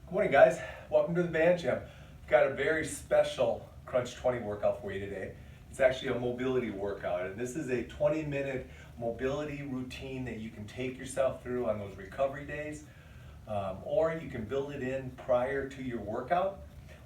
Good morning, guys. Welcome to the band gym. I've got a very special Crunch 20 workout for you today. It's actually a mobility workout, and this is a 20-minute mobility routine that you can take yourself through on those recovery days, or you can build it in prior to your workout,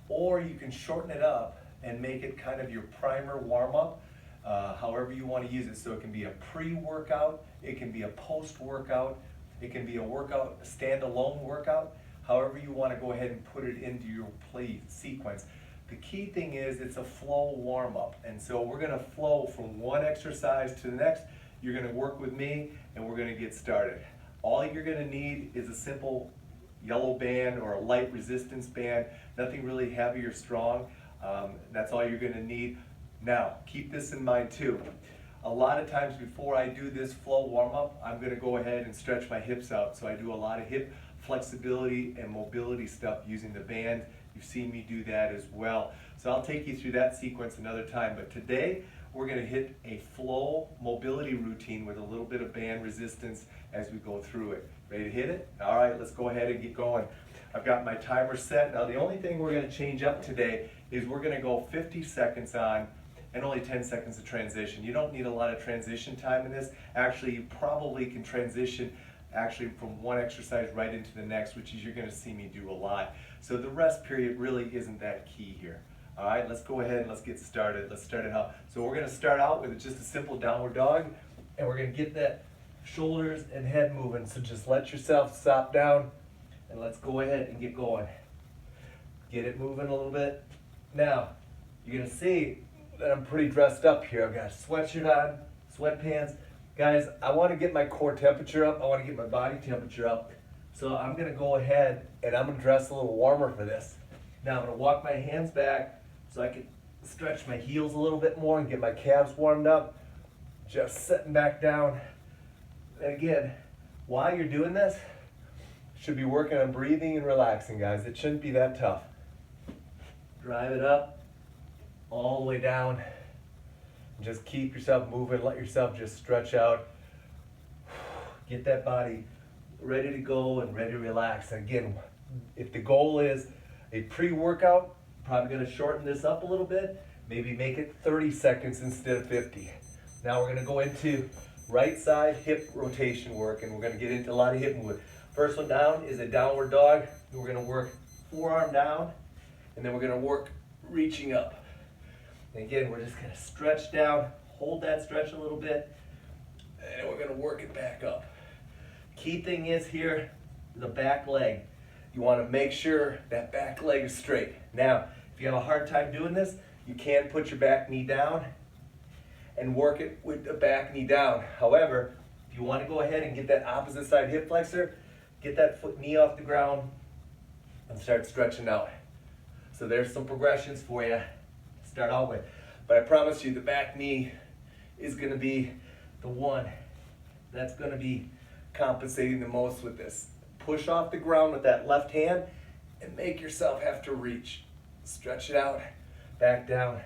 or you can shorten it up and make it kind of your primer warm-up, however you want to use it. So it can be a pre-workout, it can be a post-workout, it can be a workout, a standalone workout. However you want to go ahead and put it into your play sequence. The key thing is it's a flow warm-up, and so we're going to flow from one exercise to the next. You're going to work with me and we're going to get started. All you're going to need is a simple yellow band or a light resistance band, nothing really heavy or strong. That's all you're going to need. Now keep this in mind too. A lot of times before I do this flow warm-up, I'm going to go ahead and stretch my hips out. So I do a lot of hip flexibility and mobility stuff using the band. You've seen me do that as well. So I'll take you through that sequence another time. But today we're going to hit a flow mobility routine with a little bit of band resistance as we go through it. Ready to hit it? All right, let's go ahead and get going. I've got my timer set. Now the only thing we're going to change up today is we're going to go 50 seconds on and only 10 seconds of transition. You don't need a lot of transition time in this. Actually, you probably can transition from one exercise right into the next, which is you're going to see me do a lot. So the rest period really isn't that key here. All right, let's go ahead and let's get started. Let's start it out. So we're going to start out with just a simple downward dog, and we're going to get that shoulders and head moving. So just let yourself stop down, and let's go ahead and get going. Get it moving a little bit. Now, you're going to see that I'm pretty dressed up here. I've got a sweatshirt on, sweatpants. Guys, I want to get my core temperature up. I want to get my body temperature up. So I'm going to go ahead and I'm going to dress a little warmer for this. Now I'm going to walk my hands back so I can stretch my heels a little bit more and get my calves warmed up. Just sitting back down. And again, while you're doing this, you should be working on breathing and relaxing, guys. It shouldn't be that tough. Drive it up all the way down. Just keep yourself moving, let yourself just stretch out. Get that body ready to go and ready to relax. And again, if the goal is a pre-workout, probably going to shorten this up a little bit, maybe make it 30 seconds instead of 50. Now we're going to go into right side hip rotation work, and we're going to get into a lot of hip movement. First one down is a downward dog. We're going to work forearm down, and then we're going to work reaching up. And again, we're just going to stretch down, hold that stretch a little bit, and we're going to work it back up. Key thing is here, the back leg. You want to make sure that back leg is straight. Now, if you have a hard time doing this, you can put your back knee down and work it with the back knee down. However, if you want to go ahead and get that opposite side hip flexor, get that foot knee off the ground and start stretching out. So there's some progressions for you. Start out with. But I promise you the back knee is going to be the one that's going to be compensating the most with this. Push off the ground with that left hand and make yourself have to reach. Stretch it out, back down.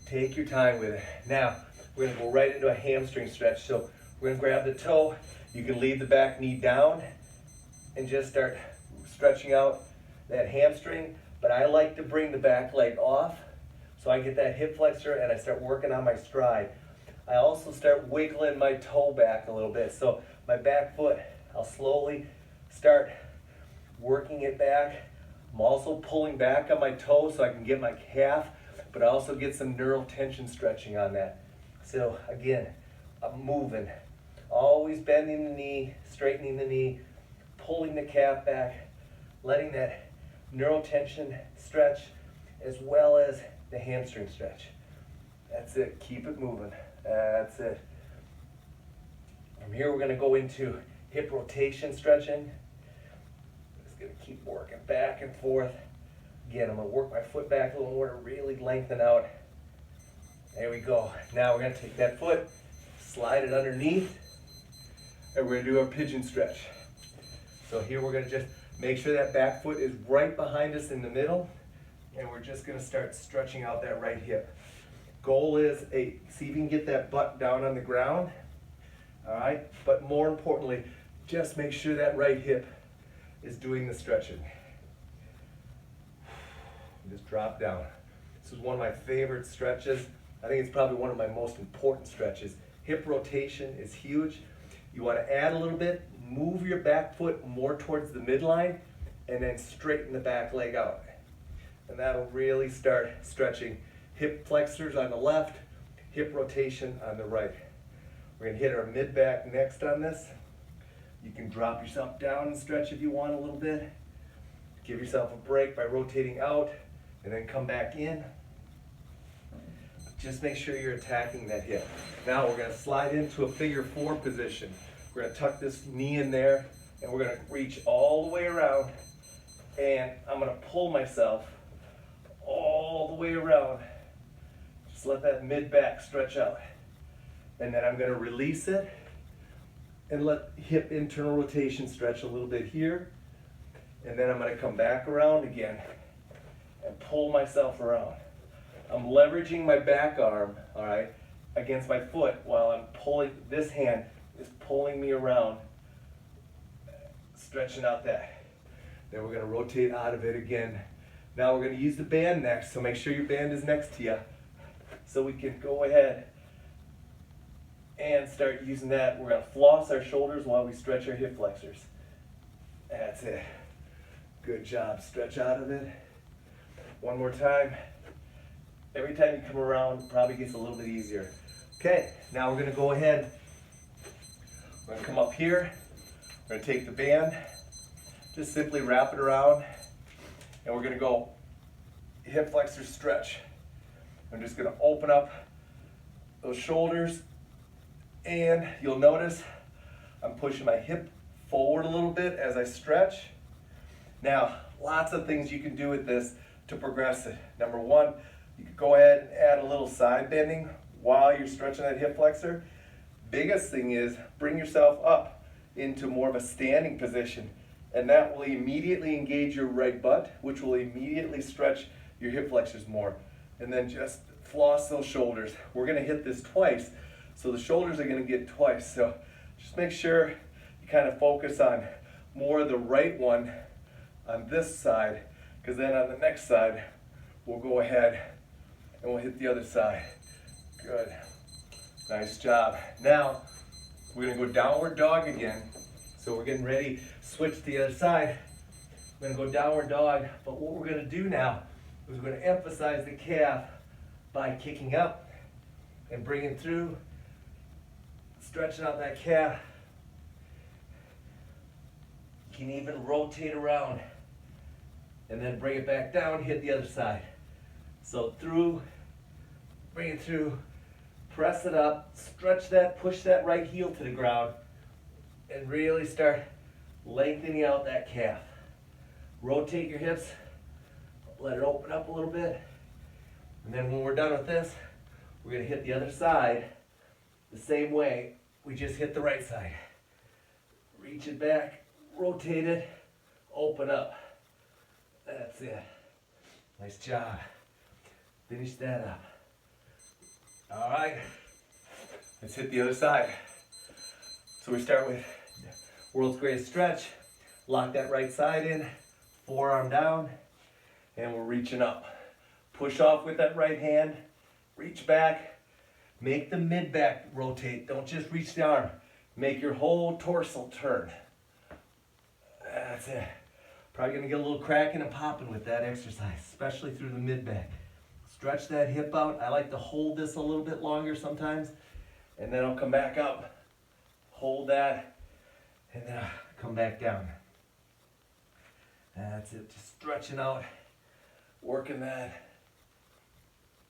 Take your time with it. Now, we're going to go right into a hamstring stretch. So we're going to grab the toe. You can leave the back knee down and just start stretching out that hamstring. But I like to bring the back leg off so I get that hip flexor and I start working on my stride. I also start wiggling my toe back a little bit. So my back foot, I'll slowly start working it back. I'm also pulling back on my toe so I can get my calf, but I also get some neural tension stretching on that. So again, I'm moving, always bending the knee, straightening the knee, pulling the calf back, letting that neural tension stretch as well as the hamstring stretch. That's it. Keep it moving. That's it. From here we're going to go into hip rotation stretching. Just going to keep working back and forth. Again, I'm going to work my foot back a little more to really lengthen out. There we go. Now we're going to take that foot, slide it underneath, and we're going to do our pigeon stretch. So here we're going to just make sure that back foot is right behind us in the middle, and we're just going to start stretching out that right hip. Goal is see if you can get that butt down on the ground, all right? But more importantly, just make sure that right hip is doing the stretching. Just drop down. This is one of my favorite stretches. I think it's probably one of my most important stretches. Hip rotation is huge. You want to add a little bit, move your back foot more towards the midline, and then straighten the back leg out. And that'll really start stretching hip flexors on the left, hip rotation on the right. We're going to hit our mid-back next on this. You can drop yourself down and stretch if you want a little bit. Give yourself a break by rotating out and then come back in. Just make sure you're attacking that hip. Now we're going to slide into a figure 4 position. We're going to tuck this knee in there and we're going to reach all the way around, and I'm going to pull myself all the way around. Just let that mid-back stretch out. And then I'm going to release it and let hip internal rotation stretch a little bit here. And then I'm going to come back around again and pull myself around. I'm leveraging my back arm, all right, against my foot while I'm pulling. This hand is pulling me around, stretching out that. Then we're going to rotate out of it again. Now we're going to use the band next, so make sure your band is next to you so we can go ahead and start using that. We're going to floss our shoulders while we stretch our hip flexors. That's it. Good job. Stretch out of it. One more time. Every time you come around, it probably gets a little bit easier. Okay, now we're going to go ahead. We're going to come up here. We're going to take the band, just simply wrap it around, and we're going to go hip flexor stretch. I'm just going to open up those shoulders, and you'll notice I'm pushing my hip forward a little bit as I stretch. Now, lots of things you can do with this to progress it. Number one, you can go ahead and add a little side bending while you're stretching that hip flexor. Biggest thing is bring yourself up into more of a standing position, and that will immediately engage your right butt, which will immediately stretch your hip flexors more. And then just floss those shoulders. We're going to hit this twice, so the shoulders are going to get twice. So just make sure you kind of focus on more of the right one on this side, because then on the next side we'll go ahead and we'll hit the other side. Good. Nice job. Now we're going to go downward dog again. So we're getting ready, switch to the other side. We're going to go downward dog, but what we're going to do now is we're going to emphasize the calf by kicking up and bringing through, stretching out that calf. You can even rotate around and then bring it back down, hit the other side. So through, bring it through, press it up, stretch that, push that right heel to the ground, and really start lengthening out that calf. Rotate your hips, let it open up a little bit, and then when we're done with this, we're going to hit the other side the same way we just hit the right side. Reach it back, rotate it, open up. That's it. Nice job. Finish that up. All right, let's hit the other side. So we start with world's greatest stretch. Lock that right side in, forearm down, and we're reaching up. Push off with that right hand, reach back, make the mid-back rotate. Don't just reach the arm. Make your whole torso turn. That's it. Probably gonna get a little cracking and popping with that exercise, especially through the mid-back. Stretch that hip out. I like to hold this a little bit longer sometimes, and then I'll come back up, hold that, and then I'll come back down. That's it, just stretching out, working that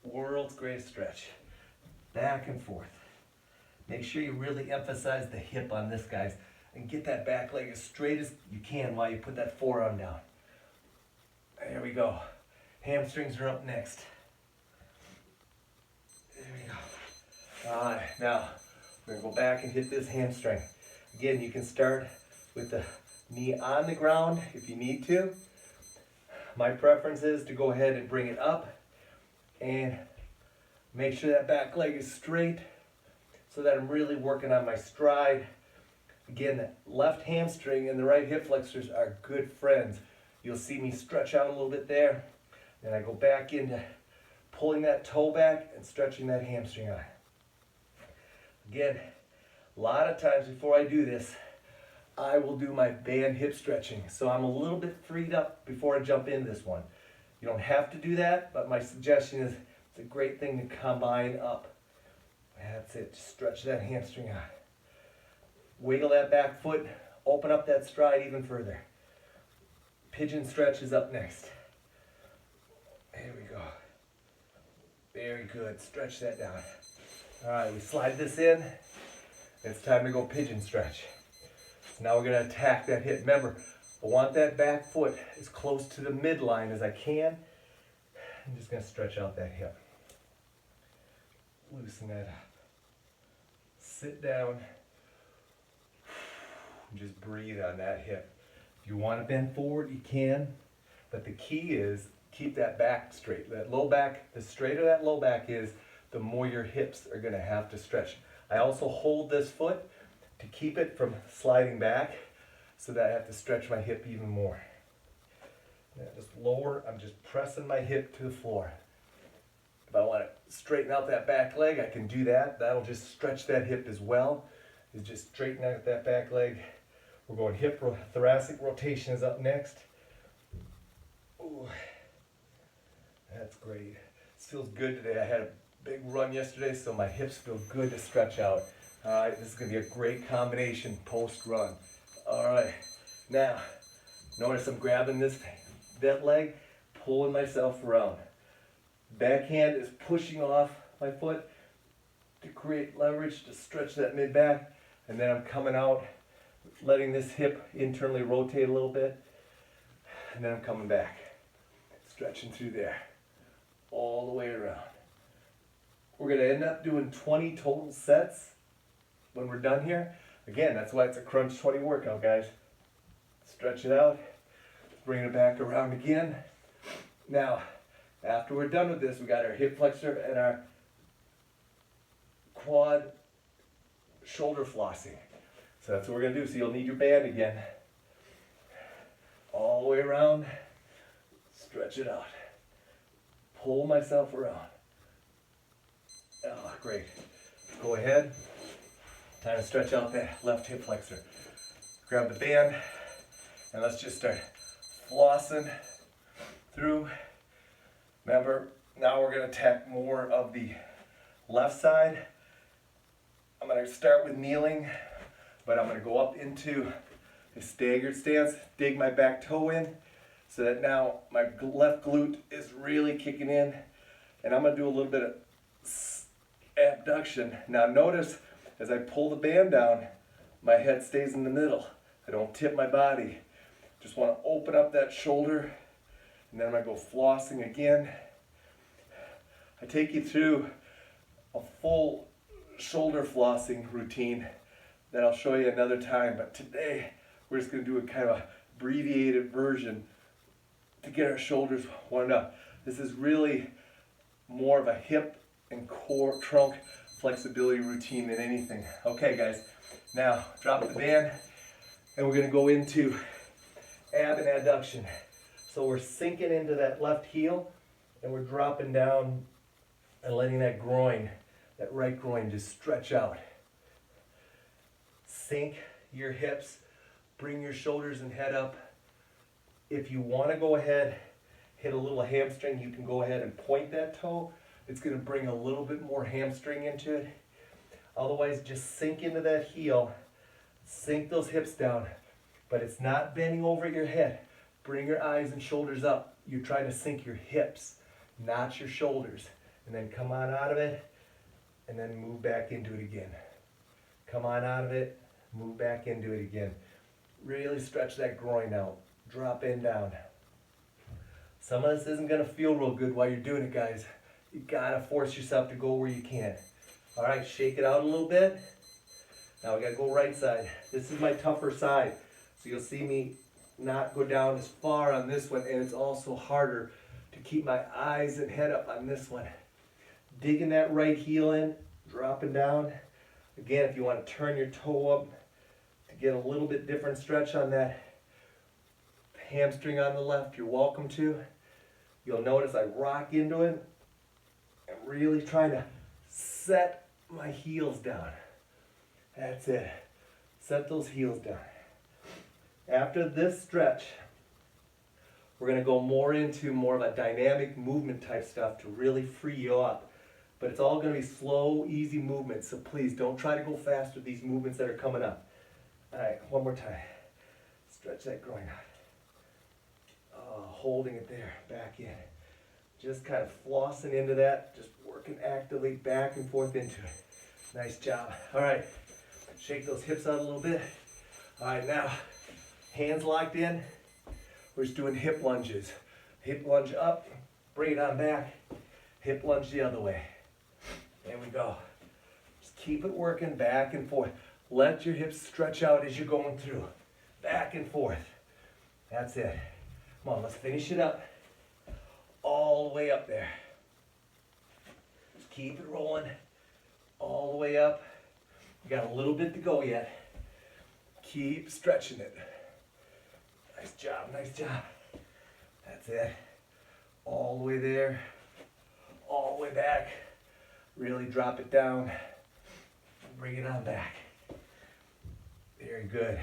world's greatest stretch. Back and forth. Make sure you really emphasize the hip on this, guys, and get that back leg as straight as you can while you put that forearm down. There we go. Hamstrings are up next. There we go. All right, now we're gonna go back and hit this hamstring. Again, you can start with the knee on the ground if you need to. My preference is to go ahead and bring it up and make sure that back leg is straight so that I'm really working on my stride. Again, the left hamstring and the right hip flexors are good friends. You'll see me stretch out a little bit there. Then I go back into pulling that toe back and stretching that hamstring out. Again, a lot of times before I do this, I will do my band hip stretching. So I'm a little bit freed up before I jump in this one. You don't have to do that, but my suggestion is it's a great thing to combine up. That's it, just stretch that hamstring out. Wiggle that back foot, open up that stride even further. Pigeon stretch is up next. There we go. Very good, stretch that down. All right, we slide this in. It's time to go pigeon stretch. So now we're gonna attack that hip. Remember, I want that back foot as close to the midline as I can. I'm just gonna stretch out that hip. Loosen that up. Sit down. Just breathe on that hip. If you want to bend forward, you can. But the key is keep that back straight. That low back, the straighter that low back is, the more your hips are going to have to stretch. I also hold this foot to keep it from sliding back so that I have to stretch my hip even more. Now just lower, I'm just pressing my hip to the floor. If I want to straighten out that back leg, I can do that. That'll just stretch that hip as well. Is just straighten out that back leg. We're going thoracic rotation is up next. Ooh, that's great. This feels good today. I had a big run yesterday, so my hips feel good to stretch out. All right, this is going to be a great combination post-run. All right, now, notice I'm grabbing that leg, pulling myself around. Backhand is pushing off my foot to create leverage, to stretch that mid-back, and then I'm coming out, letting this hip internally rotate a little bit, and then I'm coming back, stretching through there, all the way around. We're going to end up doing 20 total sets when we're done here. Again, that's why it's a crunch 20 workout, guys. Stretch it out, bring it back around again. Now, after we're done with this, we got our hip flexor and our quad shoulder flossing. So that's what we're going to do. So you'll need your band again. All the way around. Stretch it out. Pull myself around. Oh, great. Go ahead. Time to stretch out that left hip flexor. Grab the band and let's just start flossing through. Remember, now we're going to attack more of the left side. I'm going to start with kneeling, but I'm going to go up into a staggered stance, dig my back toe in, so that now my left glute is really kicking in, and I'm going to do a little bit of abduction. Now notice, as I pull the band down, my head stays in the middle. I don't tip my body. Just want to open up that shoulder, and then I'm going to go flossing again. I take you through a full shoulder flossing routine that I'll show you another time, but today we're just going to do a kind of abbreviated version to get our shoulders warmed up. This is really more of a hip and core trunk flexibility routine than anything. Okay guys, now drop the band and we're going to go into ab and adduction. So we're sinking into that left heel and we're dropping down and letting that groin, that right groin, just stretch out. Sink your hips, bring your shoulders and head up. If you want to go ahead, hit a little hamstring, you can go ahead and point that toe. It's going to bring a little bit more hamstring into it. Otherwise, just sink into that heel, sink those hips down, but it's not bending over your head. Bring your eyes and shoulders up. You're trying to sink your hips, not your shoulders. And then come on out of it, and then move back into it again. Come on out of it, move back into it again. Really stretch that groin out. Drop in down. Some of this isn't going to feel real good while you're doing it, guys. You gotta force yourself to go where you can. All right, shake it out a little bit. Now we gotta go right side. This is my tougher side. So you'll see me not go down as far on this one, and it's also harder to keep my eyes and head up on this one. Digging that right heel in, dropping down. Again, if you want to turn your toe up to get a little bit different stretch on that hamstring on the left, you're welcome to. You'll notice I rock into it. I'm really trying to set my heels down. That's it. Set those heels down. After this stretch, we're going to go more into more of a dynamic movement type stuff to really free you up. But it's all going to be slow, easy movements, so please don't try to go fast with these movements that are coming up. All right, one more time. Stretch that groin out. Holding it there, back in. Just kind of flossing into that, just working actively back and forth into it. Nice job. All right, shake those hips out a little bit. All right, now, hands locked in. We're just doing hip lunges. Hip lunge up, bring it on back. Hip lunge the other way. There we go. Just keep it working back and forth. Let your hips stretch out as you're going through. Back and forth. That's it. Come on, let's finish it up. All the way up there. Just keep it rolling. All the way up. You got a little bit to go yet. Keep stretching it. Nice job, nice job. That's it. All the way there. All the way back. Really drop it down. Bring it on back. Very good.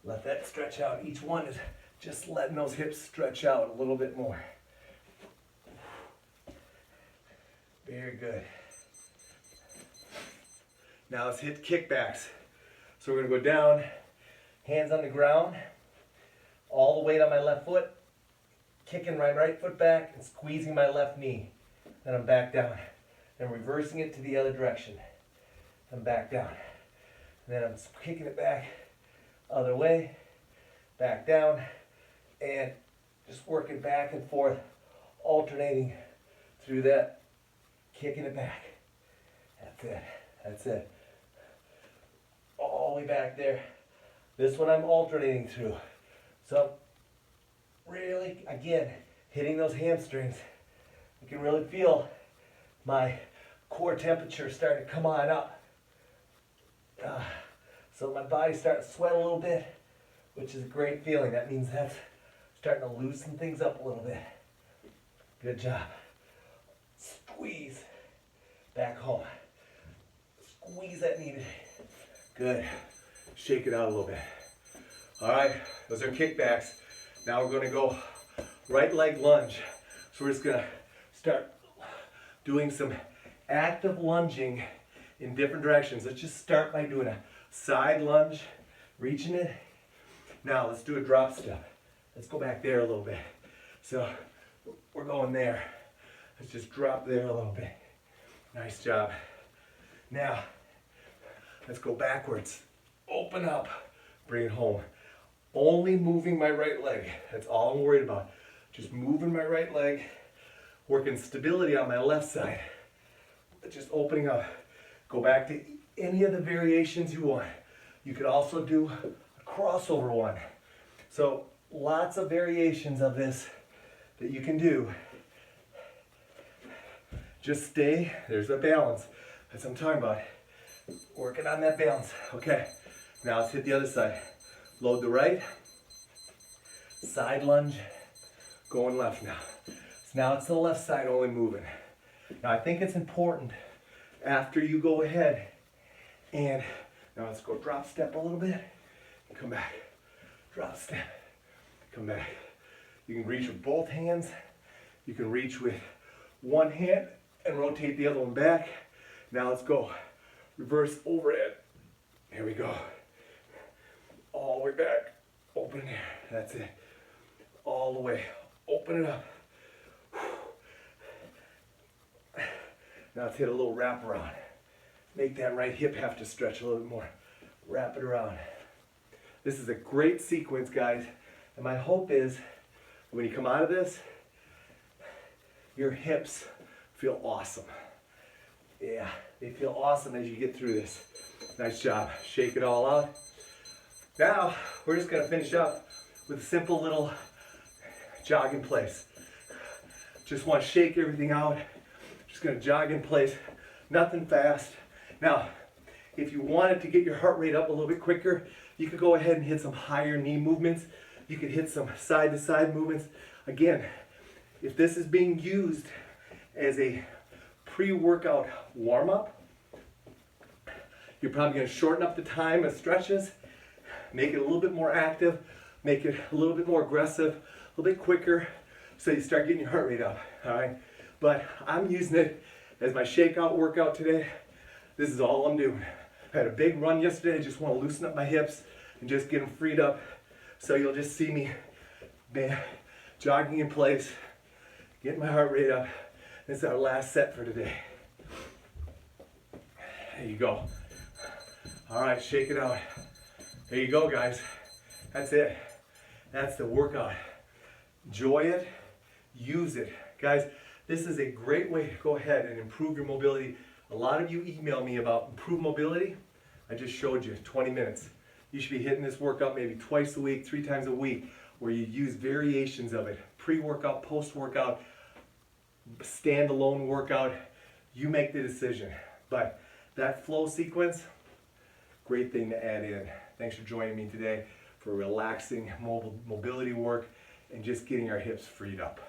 Let that stretch out. Each one is just letting those hips stretch out a little bit more. Very good. Now let's hit kickbacks. So we're going to go down, hands on the ground, all the weight on my left foot, kicking my right foot back and squeezing my left knee. Then I'm back down. Then reversing it to the other direction. I'm back down. And then I'm kicking it back, other way, back down, and just working back and forth, alternating through that, kicking it back. That's it. That's it. All the way back there. This one I'm alternating through. So really, again, hitting those hamstrings. You can really feel my core temperature starting to come on up. So my body's starting to sweat a little bit, which is a great feeling. That means that's starting to loosen things up a little bit. Good job. Squeeze. Back home. Squeeze that knee. Good. Shake it out a little bit. All right, those are kickbacks. Now we're going to go right leg lunge. So we're just going to start doing some active lunging in different directions. Let's just start by doing a side lunge, reaching it. Now let's do a drop step. Let's go back there a little bit. So we're going there. Let's just drop there a little bit. Nice job. Now, let's go backwards. Open up, bring it home. Only moving my right leg. That's all I'm worried about. Just moving my right leg, working stability on my left side. Just opening up. Go back to any of the variations you want. You could also do a crossover one. So lots of variations of this that you can do. Just stay, there's a balance. That's what I'm talking about. Working on that balance. Okay, now let's hit the other side. Load the right, side lunge, going left now. So now it's the left side only moving. Now I think it's important after you go ahead and now let's go drop step a little bit and come back. Drop step, come back. You can reach with both hands. You can reach with one hand and rotate the other one back. Now let's go. Reverse overhead. Here we go. All the way back. Open there. That's it. All the way. Open it up. Now let's hit a little wrap around. Make that right hip have to stretch a little bit more. Wrap it around. This is a great sequence, guys. And my hope is when you come out of this, your hips feel awesome. Yeah, they feel awesome as you get through this. Nice job. Shake it all out. Now, we're just going to finish up with a simple little jog in place. Just want to shake everything out. Just going to jog in place. Nothing fast. Now, if you wanted to get your heart rate up a little bit quicker, You could go ahead and hit some higher knee movements. You could hit some side to side movements. Again, if this is being used as a pre-workout warm-up, you're probably gonna shorten up the time of stretches, make it a little bit more active, make it a little bit more aggressive, a little bit quicker, so you start getting your heart rate up, all right? But I'm using it as my shakeout workout today. This is all I'm doing. I had a big run yesterday. I just want to loosen up my hips and just get them freed up. So you'll just see me jogging in place, getting my heart rate up. This is our last set for today. There you go. All right, shake it out. There you go, guys. That's it. That's the workout. Enjoy it. Use it. Guys, this is a great way to go ahead and improve your mobility. A lot of you email me about improved mobility. I just showed you 20 minutes. You should be hitting this workout maybe twice a week, 3 times a week, where you use variations of it. Pre-workout, post-workout, standalone workout. You make the decision. But that flow sequence, great thing to add in. Thanks for joining me today for relaxing mobility work and just getting our hips freed up.